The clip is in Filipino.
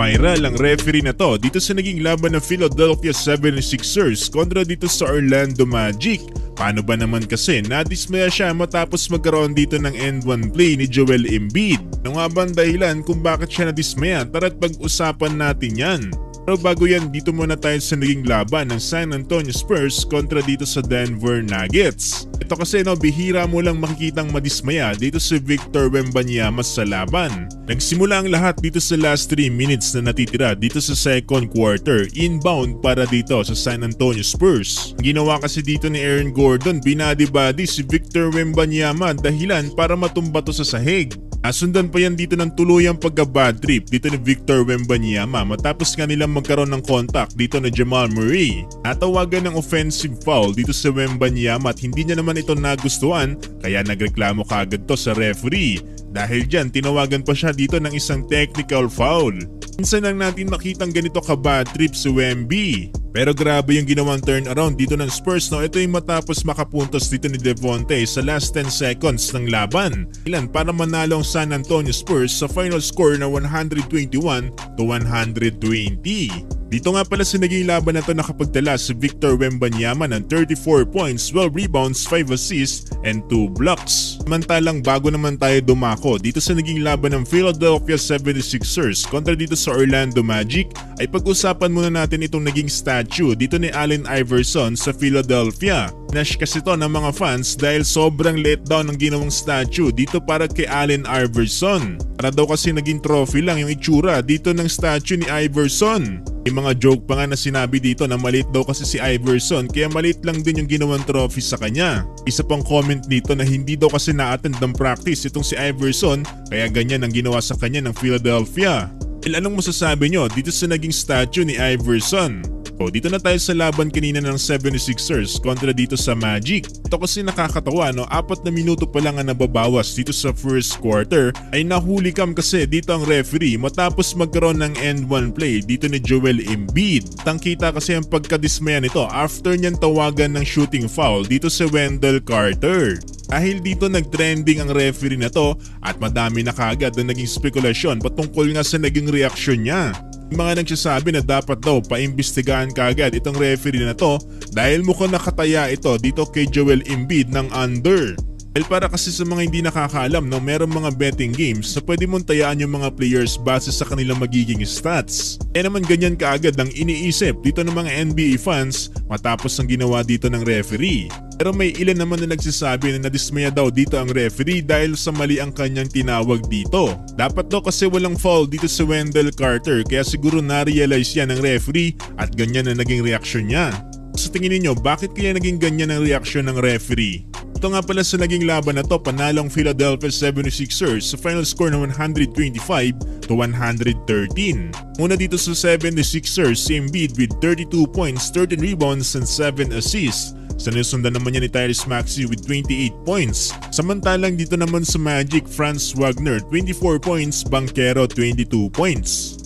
Viral ang referee na to dito sa naging laban ng Philadelphia 76ers kontra dito sa Orlando Magic. Paano ba naman kasi nadismaya siya matapos magkaroon dito ng end-one play ni Joel Embiid? Ano nga ba ang dahilan kung bakit siya nadismaya? Tara't pag-usapan natin yan. Pero bago yan, dito muna tayo sa naging laban ng San Antonio Spurs kontra dito sa Denver Nuggets. Ito kasi bihira mo lang makikitang madismaya dito si Victor Wembanyama sa laban. Nagsimula ang lahat dito sa last 3 minutes na natitira dito sa second quarter, inbound para dito sa San Antonio Spurs. Ang ginawa kasi dito ni Aaron Gordon, binadi-body si Victor Wembanyama dahilan para matumba to sa sahig. Nasundan pa yan dito ng tuluyang pagka-bad trip dito ni Victor Wembanyama matapos nga nilang magkaroon ng contact dito na Jamal Murray. Natawagan ng offensive foul dito sa Wembanyama at hindi niya naman ito nagustuhan kaya nagreklamo kaagad to sa referee. Dahil dyan tinawagan pa siya dito ng isang technical foul. Minsan lang natin makitang ganito ka-bad trip si Wemby. Pero grabe yung ginawang turnaround dito ng Spurs. Ito yung matapos makapuntos dito ni Devonte sa last 10 seconds ng laban. Ilan para manalo ang San Antonio Spurs sa final score na 121-120. Dito nga pala sa naging laban na ito nakapagtala si Victor Wembanyama ng 34 points, 12 rebounds, 5 assists, and 2 blocks. Samantalang bago naman tayo dumako dito sa naging laban ng Philadelphia 76ers kontra dito sa Orlando Magic ay pag-usapan muna natin itong naging statue dito ni Allen Iverson sa Philadelphia. Nash kasi to ng mga fans dahil sobrang let down ng ginawang statue dito para kay Allen Iverson. Para daw kasi naging trophy lang yung itsura dito ng statue ni Iverson. May mga joke pa nga na sinabi dito na maliit daw kasi si Iverson kaya maliit lang din yung ginawang trophy sa kanya. Isa pang comment dito na hindi daw kasi na-attend ng practice itong si Iverson kaya ganyan ang ginawa sa kanya ng Philadelphia. Anong masasabi nyo dito sa naging statue ni Iverson? Dito na tayo sa laban kanina ng 76ers kontra dito sa Magic. Ito kasi nakakatawa 4 na minuto pa lang ang nababawas dito sa first quarter ay nahuli kam kasi dito ang referee matapos magkaroon ng end-one play dito ni Joel Embiid. Tangkita kasi ang pagkadismaya nito after niyan tawagan ng shooting foul dito sa Wendell Carter. Dahil dito nag-trending ang referee na to at madami na kaagad na naging spekulasyon patungkol nga sa naging reaksyon niya. Mga nagsasabi na dapat daw paimbestigahan kaagad itong referee na to dahil mukhang nakataya ito dito kay Joel Embiid ng under. Dahil para kasi sa mga hindi nakakaalam merong mga betting games na pwede mong tayaan yung mga players base sa kanilang magiging stats. Kaya naman ganyan kaagad ang iniisip dito ng mga NBA fans matapos ang ginawa dito ng referee. Pero may ilan naman na nagsasabi na nadismaya daw dito ang referee dahil sa mali ang kanyang tinawag dito. Dapat daw kasi walang foul dito sa Wendell Carter kaya siguro na-realize yan ng referee at ganyan na naging reaksyon niya. Sa tingin niyo bakit kaya naging ganyan ang reaksyon ng referee? Ito nga pala sa naging laban na to panalo ang Philadelphia 76ers sa final score na 125-113. Muna dito sa 76ers si Embiid with 32 points, 13 rebounds and 7 assists. Sinusundan naman niya ni Tyrese Maxey with 28 points. Samantalang dito naman sa Magic, Franz Wagner 24 points, Banchero 22 points.